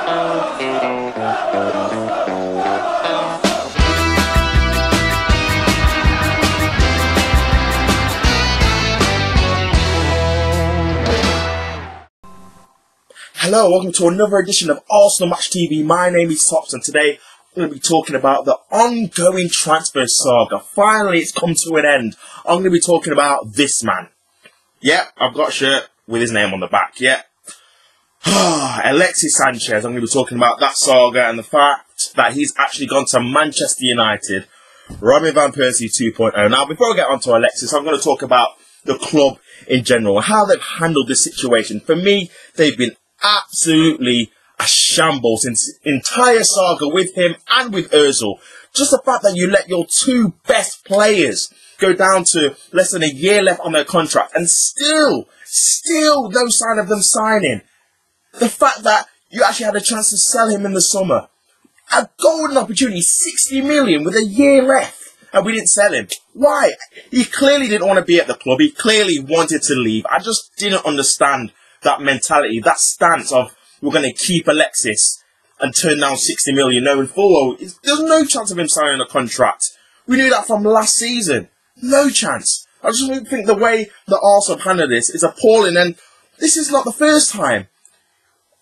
Hello, welcome to another edition of Arsenal Match TV. My name is Tops, and today I'm going to be talking about the ongoing transfer saga. Finally, it's come to an end. I'm going to be talking about this man. Yep, I've got a shirt with his name on the back. Yep. Alexis Sanchez. I'm going to be talking about that saga and the fact that he's actually gone to Manchester United. Robin van Persie 2.0. Now, before I get on to Alexis, I'm going to talk about the club in general and how they've handled this situation. For me, they've been absolutely a shambles since entire saga with him and with Ozil. Just the fact that you let your two best players go down to less than a year left on their contract and still no sign of them signing. The fact that you actually had a chance to sell him in the summer. A golden opportunity, 60 million with a year left, and we didn't sell him. Why? He clearly didn't want to be at the club. He clearly wanted to leave. I just didn't understand that mentality, that stance of we're going to keep Alexis and turn down 60 million knowing full well there's no chance of him signing a contract. We knew that from last season. No chance. I just think the way that Arsenal handled this is appalling, and this is not the first time.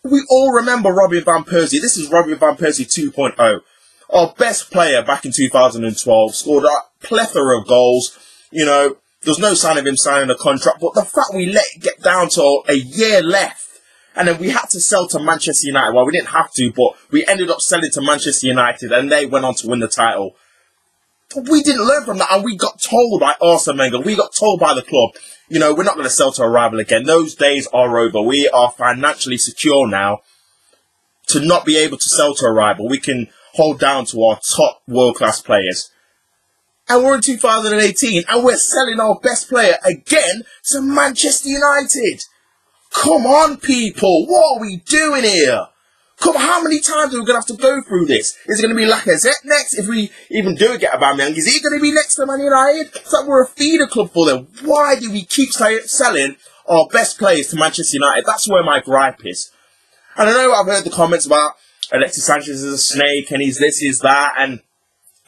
We all remember Robin van Persie. This is Robin van Persie 2.0. Our best player back in 2012, scored a plethora of goals. You know, there's no sign of him signing a contract, but the fact we let it get down to a year left, and then we had to sell to Manchester United. Well, we didn't have to, but we ended up selling to Manchester United, and they went on to win the title. We didn't learn from that, and we got told by Arsene Wenger, we got told by the club, you know, we're not going to sell to a rival again. Those days are over. We are financially secure now to not be able to sell to a rival. We can hold down to our top world-class players. And we're in 2018, and we're selling our best player again to Manchester United. Come on, people. What are we doing here? Come on, how many times are we going to have to go through this? Is it going to be Lacazette next? If we even do get a Aubameyang, is he going to be next to Man United? It's like we're a feeder club for them. Why do we keep selling our best players to Manchester United? That's where my gripe is. And I know I've heard the comments about Alexis Sanchez is a snake, and he's this, he's that, and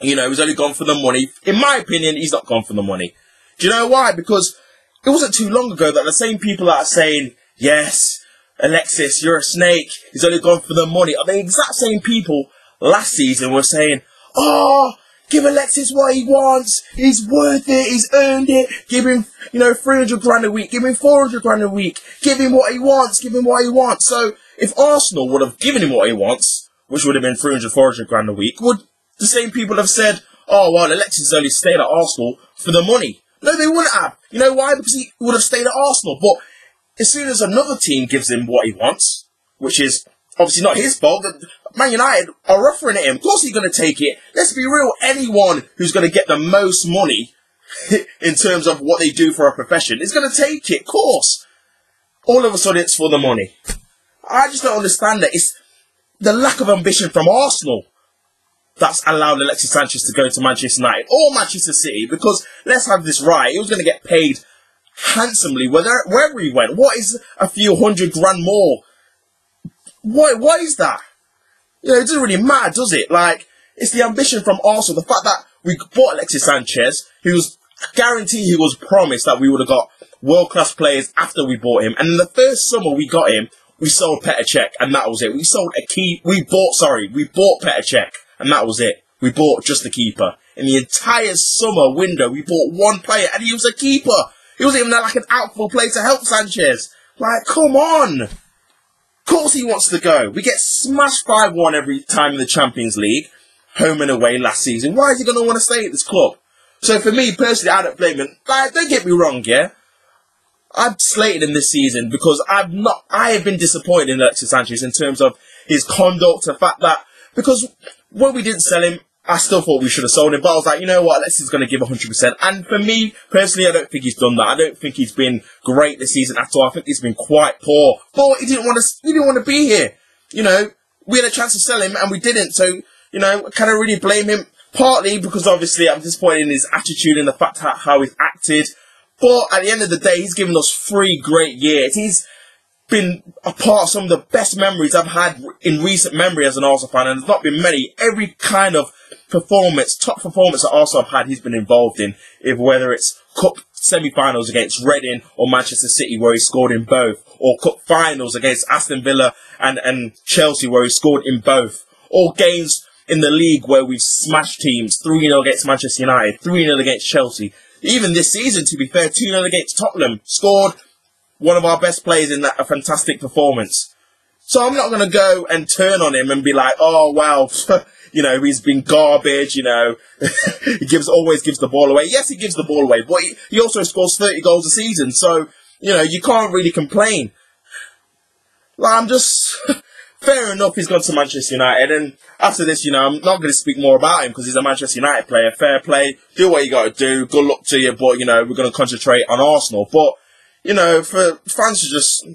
you know, he's only gone for the money. In my opinion, he's not gone for the money. Do you know why? Because it wasn't too long ago that the same people that are saying, yes, Alexis, you're a snake, he's only gone for the money, are the exact same people last season were saying, oh, give Alexis what he wants, he's worth it, he's earned it, give him, you know, 300 grand a week, give him 400 grand a week, give him what he wants, give him what he wants. So if Arsenal would have given him what he wants, which would have been 300, 400 grand a week, would the same people have said, oh, well, Alexis only stayed at Arsenal for the money? No, they wouldn't have. You know why? Because he would have stayed at Arsenal. But as soon as another team gives him what he wants, which is obviously not his fault, Man United are offering it him. Of course he's going to take it. Let's be real. Anyone who's going to get the most money in terms of what they do for a profession is going to take it. Of course. All of a sudden it's for the money. I just don't understand that. It's the lack of ambition from Arsenal that's allowed Alexis Sanchez to go to Manchester United or Manchester City, because let's have this right, he was going to get paid handsomely wherever he went. What is a few 100 grand more? Why is that? You know, it doesn't really matter, does it? Like, it's the ambition from Arsenal, the fact that we bought Alexis Sanchez, he was guaranteed, he was promised that we would have got world-class players after we bought him, and in the first summer we got him, we sold Petr Cech, and that was it. We bought Petr Cech, and that was it. We bought just the keeper. In the entire summer window, we bought one player, and he was a keeper. He wasn't even like an outfield player to help Sanchez. Like, come on. Of course he wants to go. We get smashed 5-1 every time in the Champions League, home and away last season. Why is he going to want to stay at this club? So for me, personally, I don't blame him. Like, don't get me wrong, yeah? I've slated him this season because I have been disappointed in Alexis Sanchez in terms of his conduct, the fact that, because when we didn't sell him, I still thought we should have sold him, but I was like, you know what, Alexis is going to give 100%. And for me, personally, I don't think he's done that. I don't think he's been great this season at all. I think he's been quite poor. But he didn't want to be here. You know, we had a chance to sell him and we didn't. So, you know, can I really blame him? Partly because obviously I'm disappointed in his attitude and the fact how he's acted. But at the end of the day, he's given us 3 great years. been a part of some of the best memories I've had in recent memory as an Arsenal fan, and there's not been many. Every kind of performance, top performance that Arsenal have had, he's been involved in. Whether it's cup semi-finals against Reading or Manchester City, where he scored in both, or cup finals against Aston Villa and Chelsea, where he scored in both, or games in the league where we've smashed teams, 3-0 against Manchester United, 3-0 against Chelsea. Even this season, to be fair, 2-0 against Tottenham, scored one of our best players in that, a fantastic performance. So I'm not going to go and turn on him and be like, oh, well, you know, he's been garbage, you know, he always gives the ball away. Yes, he gives the ball away, but he also scores 30 goals a season. So, you know, you can't really complain. Like, I'm just, fair enough, he's gone to Manchester United. And after this, you know, I'm not going to speak more about him because he's a Manchester United player. Fair play, do what you got to do, good luck to you. But, you know, we're going to concentrate on Arsenal. But, you know, for fans to just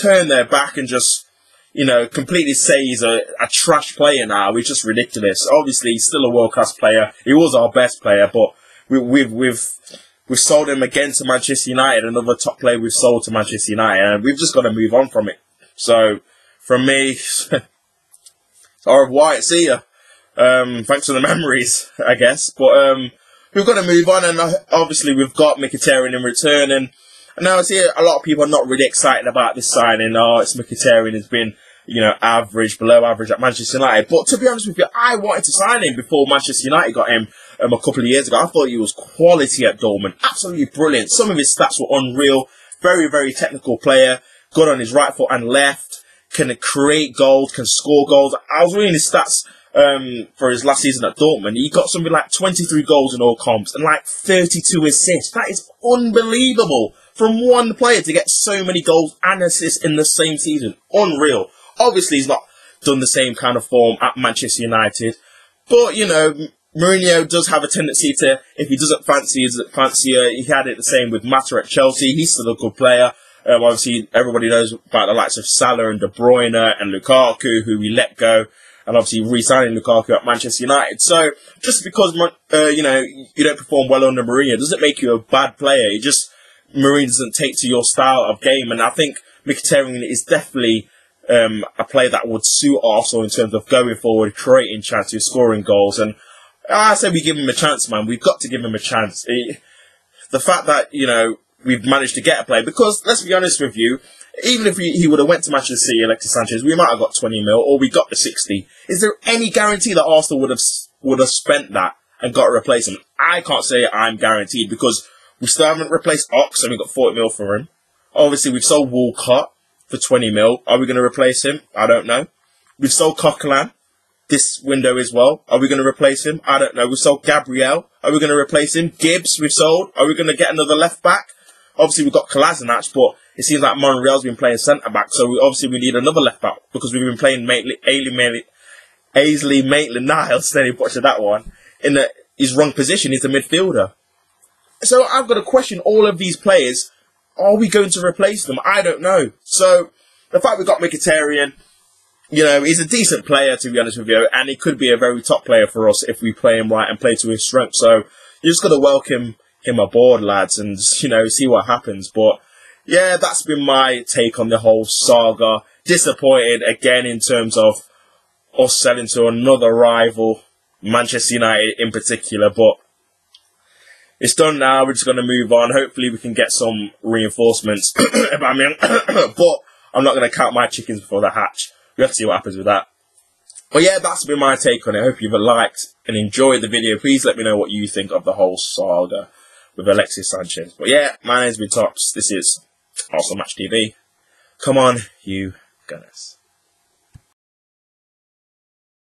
turn their back and just, you know, completely say he's a trash player now, it's just ridiculous. Obviously, he's still a world-class player. He was our best player, but we've sold him again to Manchester United, another top player we've sold to Manchester United, and we've just got to move on from it. So, from me, au revoir, see ya. Thanks for the memories, I guess. But we've got to move on, and obviously we've got Mkhitaryan in return, and now I see a lot of people are not really excited about this signing. Oh, it's Mkhitaryan has been, you know, average, below average at Manchester United. But to be honest with you, I wanted to sign him before Manchester United got him a couple of years ago. I thought he was quality at Dortmund. Absolutely brilliant. Some of his stats were unreal. Very, very technical player. Good on his right foot and left. Can create goals, can score goals. I was reading his stats for his last season at Dortmund. He got something like 23 goals in all comps and like 32 assists. That is unbelievable. From one player to get so many goals and assists in the same season. Unreal. Obviously, he's not done the same kind of form at Manchester United. But, you know, Mourinho does have a tendency to, if he doesn't fancy, he had it the same with Mata at Chelsea. He's still a good player. Obviously, everybody knows about the likes of Salah and De Bruyne and Lukaku, who we let go. And obviously, re-signing Lukaku at Manchester United. So, just because, you know, you don't perform well under Mourinho doesn't make you a bad player. It just, Mourinho doesn't take to your style of game, and I think Mkhitaryan is definitely a player that would suit Arsenal in terms of going forward, creating chances, scoring goals, and I say we give him a chance, man. We've got to give him a chance. The fact that, you know, we've managed to get a player, because let's be honest with you, even if he would have went to Manchester City, Alexis Sanchez, we might have got 20 mil, or we got the 60. Is there any guarantee that Arsenal would have spent that and got a replacement? I can't say I'm guaranteed, because we still haven't replaced Ox, and we got 40 mil for him. Obviously, we've sold Walcott for 20 mil. Are we going to replace him? I don't know. We've sold Coquelin this window as well. Are we going to replace him? I don't know. We sold Gabriel. Are we going to replace him? Gibbs, we've sold. Are we going to get another left back? Obviously, we've got Kolasinac, but it seems like Monreal's been playing centre back, so we need another left back, because we've been playing Ainsley Maitland-Niles, then he butchered that one, in his wrong position. He's a midfielder. So I've got to question all of these players. Are we going to replace them? I don't know. So the fact we've got Mkhitaryan, you know, he's a decent player, to be honest with you, and he could be a very top player for us if we play him right and play to his strength. So you just got to welcome him aboard, lads, and, you know, see what happens. But yeah, that's been my take on the whole saga. Disappointed again in terms of us selling to another rival, Manchester United in particular, but it's done now. We're just going to move on. Hopefully we can get some reinforcements. But I'm not going to count my chickens before they hatch. We have to see what happens with that. But yeah, that's been my take on it. I hope you've liked and enjoyed the video. Please let me know what you think of the whole saga with Alexis Sanchez. But yeah, my name's been Tops. This is Arsenal Match TV. Come on, you Gunners.